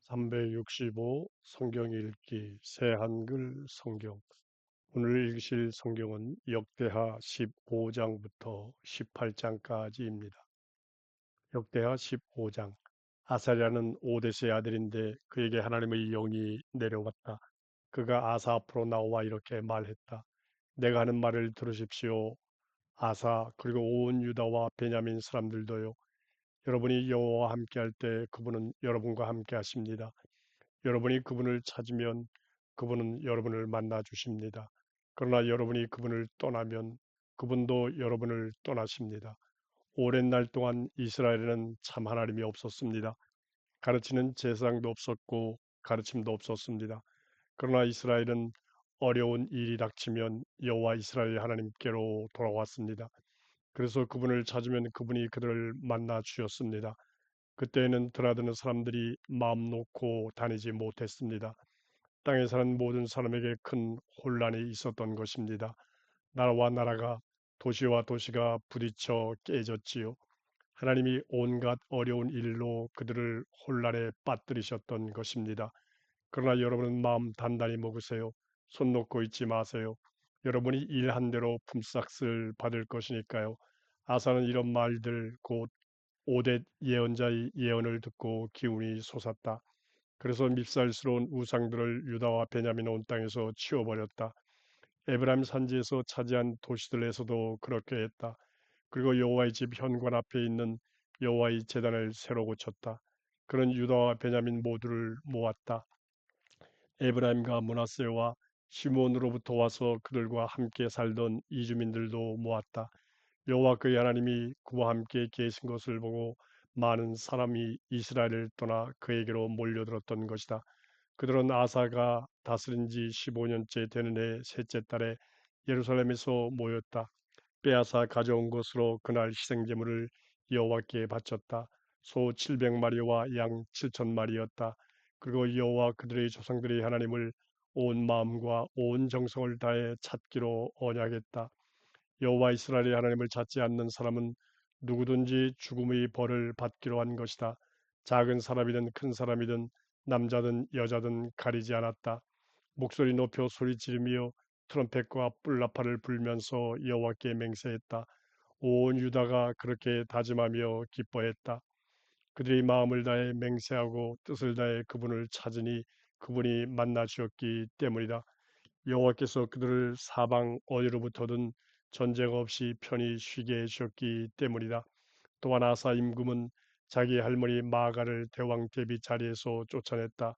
365 성경 읽기 새 한글 성경. 오늘 읽으실 성경은 역대하 15장부터 18장까지입니다. 역대하 15장. 아사랴는 오데스의 아들인데 그에게 하나님의 영이 내려왔다. 그가 아사 앞으로 나와 이렇게 말했다. 내가 하는 말을 들으십시오. 아사 그리고 온 유다와 베냐민 사람들도요. 여러분이 여호와와 함께할 때 그분은 여러분과 함께 하십니다. 여러분이 그분을 찾으면 그분은 여러분을 만나 주십니다. 그러나 여러분이 그분을 떠나면 그분도 여러분을 떠나십니다. 오랜 날 동안 이스라엘에는 참 하나님이 없었습니다. 가르치는 제사장도 없었고 가르침도 없었습니다. 그러나 이스라엘은 어려운 일이 닥치면 여호와 이스라엘 하나님께로 돌아왔습니다. 그래서 그분을 찾으면 그분이 그들을 만나 주셨습니다. 그때에는 드나드는 사람들이 마음 놓고 다니지 못했습니다. 땅에 사는 모든 사람에게 큰 혼란이 있었던 것입니다. 나라와 나라가 도시와 도시가 부딪혀 깨졌지요. 하나님이 온갖 어려운 일로 그들을 혼란에 빠뜨리셨던 것입니다. 그러나 여러분은 마음 단단히 먹으세요. 손 놓고 있지 마세요. 여러분이 일한 대로 품삯을 받을 것이니까요. 아사는 이런 말들 곧 오뎃 예언자의 예언을 듣고 기운이 솟았다. 그래서 밉살스러운 우상들을 유다와 베냐민 온 땅에서 치워버렸다. 에브라임 산지에서 차지한 도시들에서도 그렇게 했다. 그리고 여호와의 집 현관 앞에 있는 여호와의 제단을 새로 고쳤다. 그런 유다와 베냐민 모두를 모았다. 에브라임과 므낫세와 시므온으로부터 와서 그들과 함께 살던 이주민들도 모았다. 여호와 그의 하나님이 그와 함께 계신 것을 보고 많은 사람이 이스라엘을 떠나 그에게로 몰려들었던 것이다. 그들은 아사가 다스린 지 15년째 되는 해 셋째 달에 예루살렘에서 모였다. 빼앗아 가져온 것으로 그날 희생제물을 여호와께 바쳤다. 소 700마리와 양 7,000마리였다. 그리고 여호와 그들의 조상들의 하나님을 온 마음과 온 정성을 다해 찾기로 언약했다. 여호와 이스라엘의 하나님을 찾지 않는 사람은 누구든지 죽음의 벌을 받기로 한 것이다. 작은 사람이든 큰 사람이든 남자든 여자든 가리지 않았다. 목소리 높여 소리 지르며 트럼펫과 뿔나팔을 불면서 여호와께 맹세했다. 온 유다가 그렇게 다짐하며 기뻐했다. 그들이 마음을 다해 맹세하고 뜻을 다해 그분을 찾으니 그분이 만나 주었기 때문이다. 여호와께서 그들을 사방 어디로부터든 전쟁 없이 편히 쉬게 해주셨기 때문이다. 또한 아사 임금은 자기 할머니 마가를 대왕 대비 자리에서 쫓아냈다.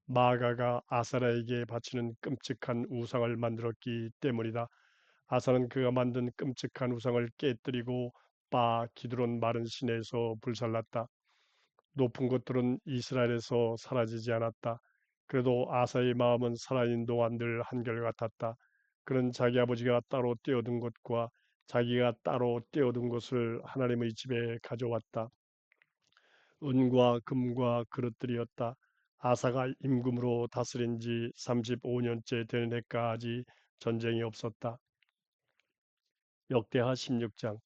마가가 아사라에게 바치는 끔찍한 우상을 만들었기 때문이다. 아사는 그가 만든 끔찍한 우상을 깨뜨리고 바 기드론 마른 시내에서 불살랐다. 높은 곳들은 이스라엘에서 사라지지 않았다. 그래도 아사의 마음은 살아있는 동안 늘 한결같았다. 그는 자기 아버지가 따로 떼어둔 것과 자기가 따로 떼어둔 것을 하나님의 집에 가져왔다. 은과 금과 그릇들이었다. 아사가 임금으로 다스린 지 35년째 되는 해까지 전쟁이 없었다. 역대하 16장.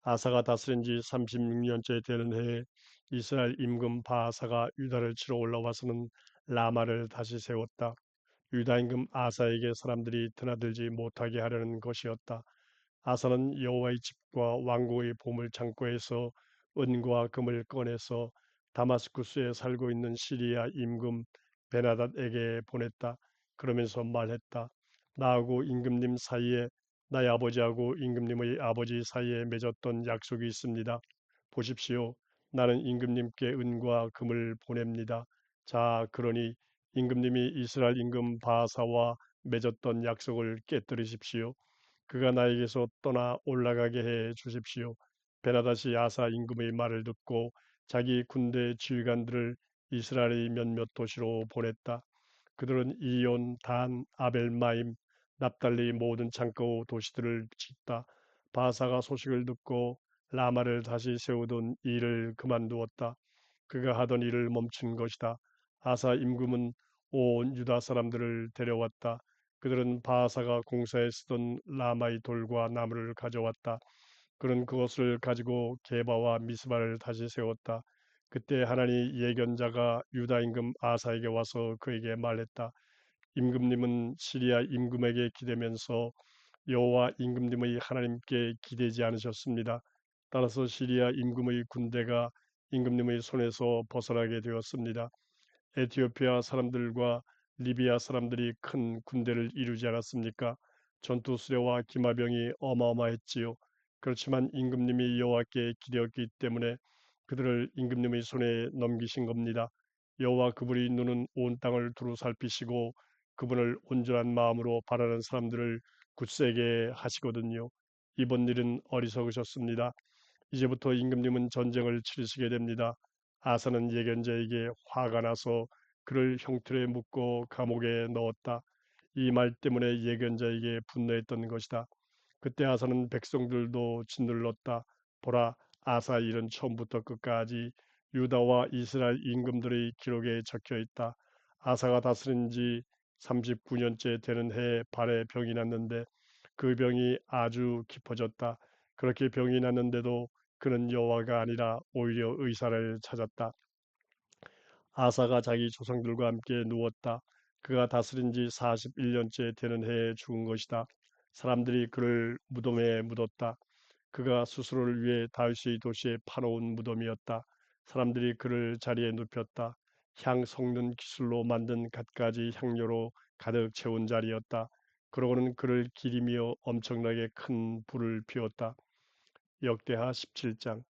아사가 다스린 지 36년째 되는 해에 이스라엘 임금 바아사가 유다를 치러 올라와서는 라마를 다시 세웠다. 유다 임금 아사에게 사람들이 드나들지 못하게 하려는 것이었다. 아사는 여호와의 집과 왕궁의 보물 창고에서 은과 금을 꺼내서 다마스쿠스에 살고 있는 시리아 임금 베나닷에게 보냈다. 그러면서 말했다. 나하고 임금님 사이에 나의 아버지하고 임금님의 아버지 사이에 맺었던 약속이 있습니다. 보십시오. 나는 임금님께 은과 금을 보냅니다. 자, 그러니 임금님이 이스라엘 임금 바하사와 맺었던 약속을 깨뜨리십시오. 그가 나에게서 떠나 올라가게 해 주십시오. 베나다시 아사 임금의 말을 듣고 자기 군대 지휘관들을 이스라엘의 몇몇 도시로 보냈다. 그들은 이온, 단, 아벨마임, 납달리 모든 창고 도시들을 짓다. 바사가 소식을 듣고 라마를 다시 세우던 일을 그만두었다. 그가 하던 일을 멈춘 것이다. 아사 임금은 온 유다 사람들을 데려왔다. 그들은 바사가 공사에 쓰던 라마의 돌과 나무를 가져왔다. 그는 그것을 가지고 게바와 미스바를 다시 세웠다. 그때 하나님 예견자가 유다 임금 아사에게 와서 그에게 말했다. 임금님은 시리아 임금에게 기대면서 여호와 임금님의 하나님께 기대지 않으셨습니다. 따라서 시리아 임금의 군대가 임금님의 손에서 벗어나게 되었습니다. 에티오피아 사람들과 리비아 사람들이 큰 군대를 이루지 않았습니까? 전투 수레와 기마병이 어마어마했지요. 그렇지만 임금님이 여호와께 기대었기 때문에 그들을 임금님의 손에 넘기신 겁니다. 여호와 그분의 눈은 온 땅을 두루 살피시고 그분을 온전한 마음으로 바라는 사람들을 굳세게 하시거든요. 이번 일은 어리석으셨습니다. 이제부터 임금님은 전쟁을 치르시게 됩니다. 아사는 예견자에게 화가 나서 그를 형틀에 묶고 감옥에 넣었다. 이 말 때문에 예견자에게 분노했던 것이다. 그때 아사는 백성들도 짓눌렀다. 보라, 아사 일은 처음부터 끝까지 유다와 이스라엘 임금들의 기록에 적혀 있다. 아사가 다스린 지 39년째 되는 해에 발에 병이 났는데 그 병이 아주 깊어졌다. 그렇게 병이 났는데도 그는 여호와가 아니라 오히려 의사를 찾았다. 아사가 자기 조상들과 함께 누웠다. 그가 다스린 지 41년째 되는 해에 죽은 것이다. 사람들이 그를 무덤에 묻었다. 그가 스스로를 위해 다윗의 도시에 파놓은 무덤이었다. 사람들이 그를 자리에 눕혔다. 향 섞는 기술로 만든 갖가지 향료로 가득 채운 자리였다. 그러고는 그를 기리며 엄청나게 큰 불을 피웠다. 역대하 17장.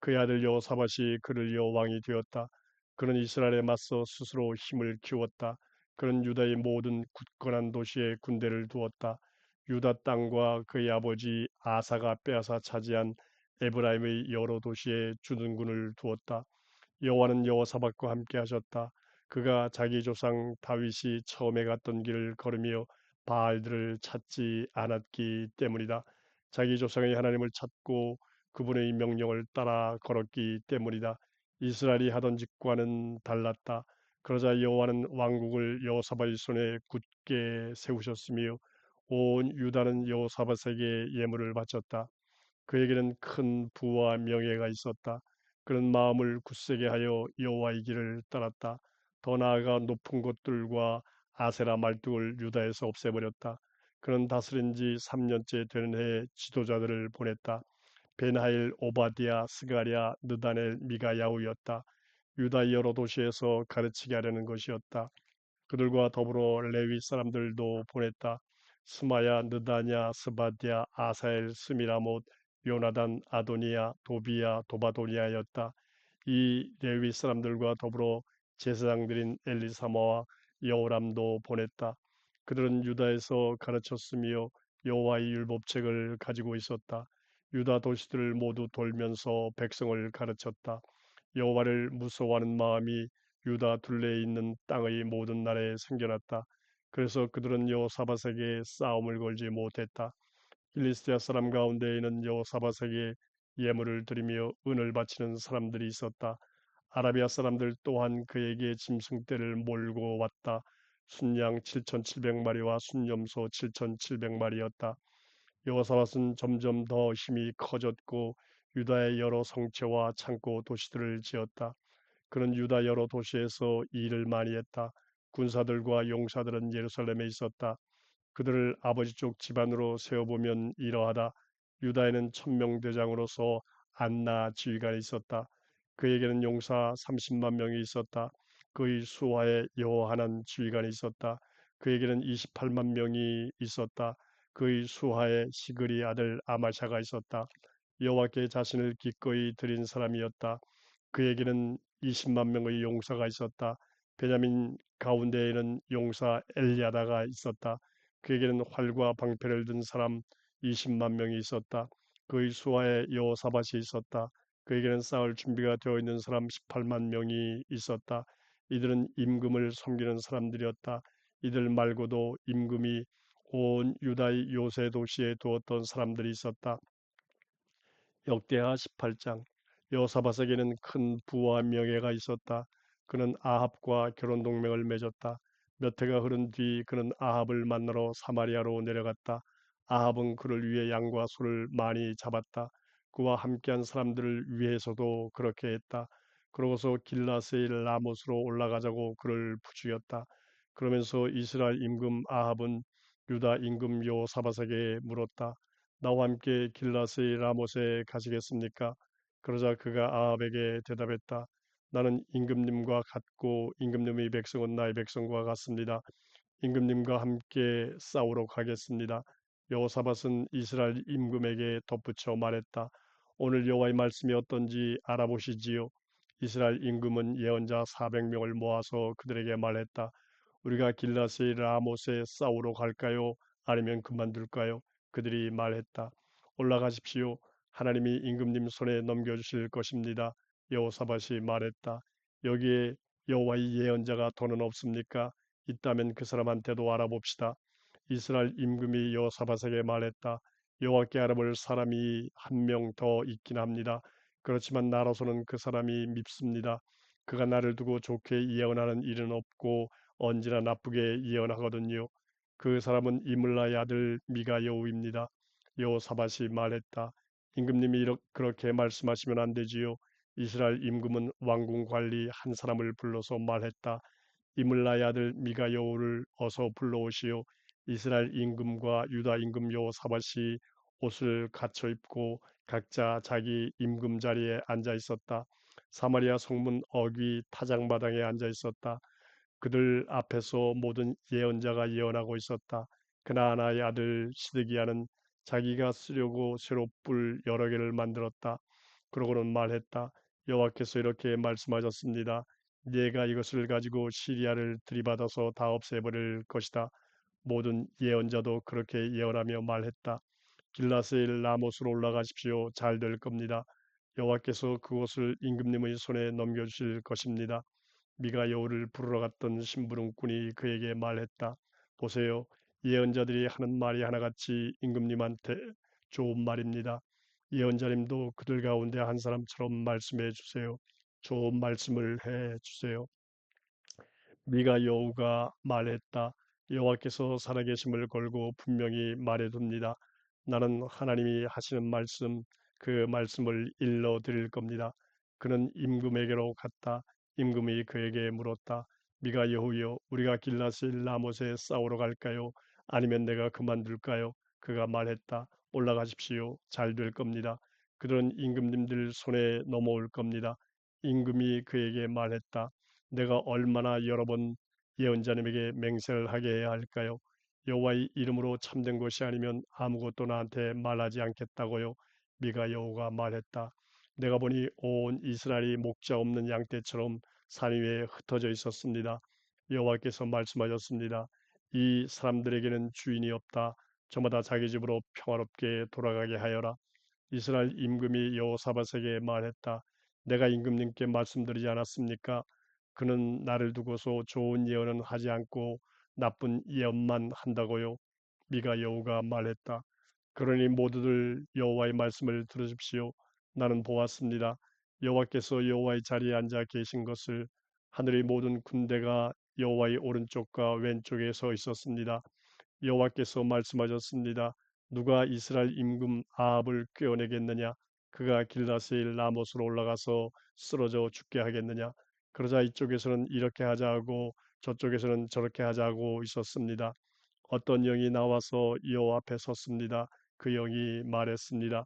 그의 아들 여호사밧이 그를 이어 왕이 되었다. 그는 이스라엘에 맞서 스스로 힘을 키웠다. 그는 유다의 모든 굳건한 도시에 군대를 두었다. 유다 땅과 그의 아버지 아사가 빼앗아 차지한 에브라임의 여러 도시에 주둔군을 두었다. 여호와는 여호사밧과 함께 하셨다. 그가 자기 조상 다윗이 처음에 갔던 길을 걸으며 바알들을 찾지 않았기 때문이다. 자기 조상의 하나님을 찾고 그분의 명령을 따라 걸었기 때문이다. 이스라엘이 하던 짓과는 달랐다. 그러자 여호와는 왕국을 여호사밧의 손에 굳게 세우셨으며 온 유다는 여호사밧에게 예물을 바쳤다. 그에게는 큰 부와 명예가 있었다. 그는 마음을 굳세게 하여 여호와의 길을 따랐다. 더 나아가 높은 곳들과 아세라 말뚝을 유다에서 없애버렸다. 그는 다스린 지 3년째 되는 해에 지도자들을 보냈다. 벤하일, 오바디아, 스가랴, 느다넬, 미가야후였다. 유다 여러 도시에서 가르치게 하려는 것이었다. 그들과 더불어 레위 사람들도 보냈다. 스마야, 느다냐, 스바디아, 아사엘, 스미라못, 요나단, 아도니아, 도비야, 도바도니아였다. 이 레위 사람들과 더불어 제사장들인 엘리사마와 여호람도 보냈다. 그들은 유다에서 가르쳤으며 여호와의 율법책을 가지고 있었다. 유다 도시들을 모두 돌면서 백성을 가르쳤다. 여호와를 무서워하는 마음이 유다 둘레에 있는 땅의 모든 나라에 생겨났다. 그래서 그들은 여호사밧에게 싸움을 걸지 못했다. 필리스티아 사람 가운데에는 여호사밧에게 예물을 드리며 은을 바치는 사람들이 있었다. 아라비아 사람들 또한 그에게 짐승떼를 몰고 왔다. 순양 7,700마리와 순염소 7,700마리였다. 여호사밧은 점점 더 힘이 커졌고 유다의 여러 성체와 창고 도시들을 지었다. 그는 유다 여러 도시에서 일을 많이 했다. 군사들과 용사들은 예루살렘에 있었다. 그들을 아버지 쪽 집안으로 세어보면 이러하다. 유다에는 천명대장으로서 안나 지휘관이 있었다. 그에게는 용사 30만 명이 있었다. 그의 수하에 여호하난 지휘관이 있었다. 그에게는 28만 명이 있었다. 그의 수하에 시그리 아들 아마샤가 있었다. 여호와께 자신을 기꺼이 드린 사람이었다. 그에게는 20만 명의 용사가 있었다. 베냐민 가운데에는 용사 엘리아다가 있었다. 그에게는 활과 방패를 든 사람 20만 명이 있었다. 그의 수하에 여호사밧이 있었다. 그에게는 싸울 준비가 되어 있는 사람 18만 명이 있었다. 이들은 임금을 섬기는 사람들이었다. 이들 말고도 임금이 온 유다의 요새 도시에 두었던 사람들이 있었다. 역대하 18장. 여호사밧에게는 큰 부와 명예가 있었다. 그는 아합과 결혼 동맹을 맺었다. 몇 해가 흐른 뒤 그는 아합을 만나러 사마리아로 내려갔다. 아합은 그를 위해 양과 소를 많이 잡았다. 그와 함께한 사람들을 위해서도 그렇게 했다. 그러고서 길라스의 라못으로 올라가자고 그를 부추겼다. 그러면서 이스라엘 임금 아합은 유다 임금 여호사밧에게 물었다. 나와 함께 길라스의 라못에 가시겠습니까? 그러자 그가 아합에게 대답했다. 나는 임금님과 같고 임금님의 백성은 나의 백성과 같습니다. 임금님과 함께 싸우러 가겠습니다. 여호사밧은 이스라엘 임금에게 덧붙여 말했다. 오늘 여호와의 말씀이 어떤지 알아보시지요. 이스라엘 임금은 예언자 400명을 모아서 그들에게 말했다. 우리가 길라스의 라못에 싸우러 갈까요? 아니면 그만둘까요? 그들이 말했다. 올라가십시오. 하나님이 임금님 손에 넘겨주실 것입니다. 여호사밧이 말했다. 여기에 여호와의 예언자가 더는 없습니까? 있다면 그 사람한테도 알아봅시다. 이스라엘 임금이 여호사밧에게 말했다. 여호와께 알아볼 사람이 한 명 더 있긴 합니다. 그렇지만 나로서는 그 사람이 밉습니다. 그가 나를 두고 좋게 예언하는 일은 없고 언제나 나쁘게 예언하거든요. 그 사람은 이물라의 아들 미가여우입니다. 여호사밧이 말했다. 임금님이 그렇게 말씀하시면 안 되지요. 이스라엘 임금은 왕궁 관리 한 사람을 불러서 말했다. 이물라의 아들 미가여우를 어서 불러오시오. 이스라엘 임금과 유다 임금 여호사밧이 옷을 갖춰 입고 각자 자기 임금 자리에 앉아 있었다. 사마리아 성문 어귀 타작마당에 앉아 있었다. 그들 앞에서 모든 예언자가 예언하고 있었다. 그나아나의 아들 시드기야는 자기가 쓰려고 새로 뿔 여러 개를 만들었다. 그러고는 말했다. 여호와께서 이렇게 말씀하셨습니다. 네가 이것을 가지고 시리아를 들이받아서 다 없애버릴 것이다. 모든 예언자도 그렇게 예언하며 말했다. 길라스의 라못으로 올라가십시오. 잘 될 겁니다. 여호와께서 그곳을 임금님의 손에 넘겨주실 것입니다. 미가 여우를 부르러 갔던 심부름꾼이 그에게 말했다. 보세요. 예언자들이 하는 말이 하나같이 임금님한테 좋은 말입니다. 예언자님도 그들 가운데 한 사람처럼 말씀해 주세요. 좋은 말씀을 해 주세요. 미가 여우가 말했다. 여호와께서 살아계심을 걸고 분명히 말해둡니다. 나는 하나님이 하시는 말씀, 그 말씀을 일러 드릴 겁니다. 그는 임금에게로 갔다. 임금이 그에게 물었다. 미가 여우여, 우리가 길라스 라못에 싸우러 갈까요? 아니면 내가 그만둘까요? 그가 말했다. 올라가십시오. 잘 될 겁니다. 그들은 임금님들 손에 넘어올 겁니다. 임금이 그에게 말했다. 내가 얼마나 여러 번 예언자님에게 맹세를 하게 해야 할까요? 여호와의 이름으로 참된 것이 아니면 아무것도 나한테 말하지 않겠다고요. 미가 여호가 말했다. 내가 보니 온 이스라엘이 목자 없는 양떼처럼 산 위에 흩어져 있었습니다. 여호와께서 말씀하셨습니다. 이 사람들에게는 주인이 없다. 저마다 자기 집으로 평화롭게 돌아가게 하여라. 이스라엘 임금이 여호사밧에게 말했다. 내가 임금님께 말씀드리지 않았습니까? 그는 나를 두고서 좋은 예언은 하지 않고 나쁜 예언만 한다고요. 미가 여호가 말했다. 그러니 모두들 여호와의 말씀을 들으십시오. 나는 보았습니다. 여호와께서 여호와의 자리에 앉아 계신 것을 하늘의 모든 군대가 여호와의 오른쪽과 왼쪽에 서 있었습니다. 여호와께서 말씀하셨습니다. 누가 이스라엘 임금 아합을 꿰어내겠느냐? 그가 길라스의 라못으로 올라가서 쓰러져 죽게 하겠느냐? 그러자 이쪽에서는 이렇게 하자고 저쪽에서는 저렇게 하자고 있었습니다. 어떤 영이 나와서 여호와 앞에 섰습니다. 그 영이 말했습니다.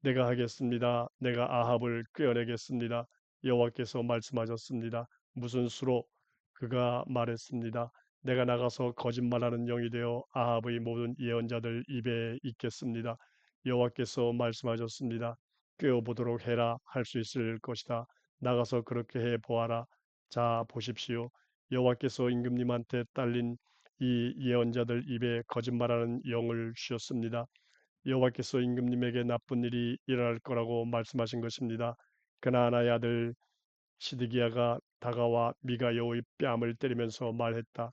내가 하겠습니다. 내가 아합을 꿰어내겠습니다. 여호와께서 말씀하셨습니다. 무슨 수로? 그가 말했습니다. 내가 나가서 거짓말하는 영이 되어 아합의 모든 예언자들 입에 있겠습니다. 여호와께서 말씀하셨습니다. 꿰어보도록 해라. 할 수 있을 것이다. 나가서 그렇게 해 보아라. 자, 보십시오. 여호와께서 임금님한테 딸린 이 예언자들 입에 거짓말하는 영을 주셨습니다. 여호와께서 임금님에게 나쁜 일이 일어날 거라고 말씀하신 것입니다. 그나아나의 아들 시드기야가 다가와 미가 여호의 뺨을 때리면서 말했다.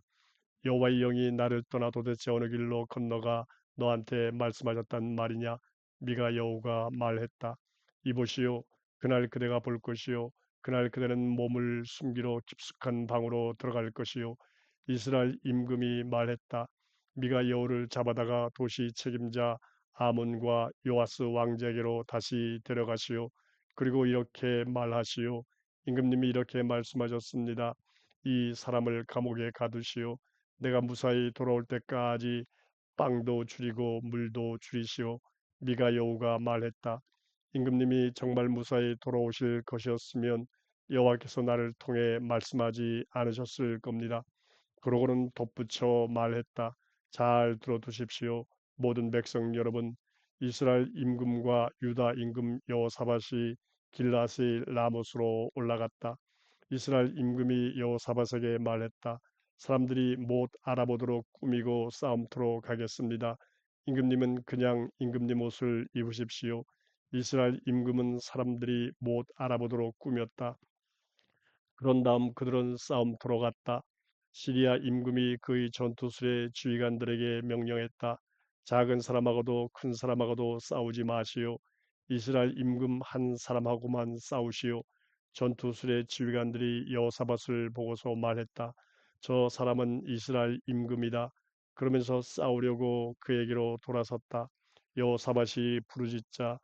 여호와의 영이 나를 떠나 도대체 어느 길로 건너가 너한테 말씀하셨단 말이냐? 미가 여호가 말했다. 이보시오. 그날 그대가 볼 것이요. 그날 그대는 몸을 숨기러 깊숙한 방으로 들어갈 것이요. 이스라엘 임금이 말했다. 미가 여호를 잡아다가 도시 책임자 아몬과 요아스 왕제에게로 다시 데려가시오. 그리고 이렇게 말하시오. 임금님이 이렇게 말씀하셨습니다. 이 사람을 감옥에 가두시오. 내가 무사히 돌아올 때까지 빵도 줄이고 물도 줄이시오. 미가 여우가 말했다. 임금님이 정말 무사히 돌아오실 것이었으면 여호와께서 나를 통해 말씀하지 않으셨을 겁니다. 그러고는 덧붙여 말했다. 잘 들어두십시오. 모든 백성 여러분, 이스라엘 임금과 유다 임금 여호사밧이 길라시 라못으로 올라갔다. 이스라엘 임금이 여호사밧에게 말했다. 사람들이 못 알아보도록 꾸미고 싸움터로 가겠습니다. 임금님은 그냥 임금님 옷을 입으십시오. 이스라엘 임금은 사람들이 못 알아보도록 꾸몄다. 그런 다음 그들은 싸움터로 갔다. 시리아 임금이 그의 전투수의 지휘관들에게 명령했다. 작은 사람하고도 큰 사람하고도 싸우지 마시오. 이스라엘 임금 한 사람하고만 싸우시오. 전투수의 지휘관들이 여호사밧을 보고서 말했다. 저 사람은 이스라엘 임금이다. 그러면서 싸우려고 그에게로 돌아섰다. 여호사밧이 부르짖자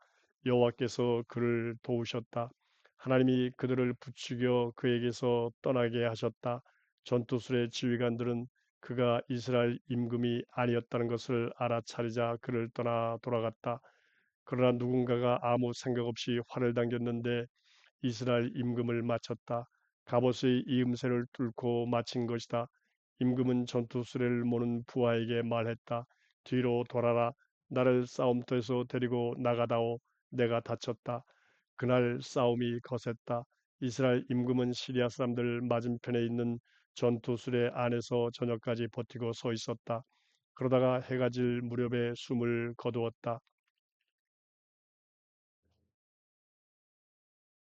여호와께서 그를 도우셨다. 하나님이 그들을 부추겨 그에게서 떠나게 하셨다. 전투술의 지휘관들은 그가 이스라엘 임금이 아니었다는 것을 알아차리자 그를 떠나 돌아갔다. 그러나 누군가가 아무 생각 없이 활을 당겼는데 이스라엘 임금을 맞췄다. 갑옷의 이음새를 뚫고 마친 것이다. 임금은 전투 수레를 모는 부하에게 말했다. 뒤로 돌아라. 나를 싸움터에서 데리고 나가다오. 내가 다쳤다. 그날 싸움이 거셌다. 이스라엘 임금은 시리아 사람들 맞은편에 있는 전투 수레 안에서 저녁까지 버티고 서 있었다. 그러다가 해가 질 무렵에 숨을 거두었다.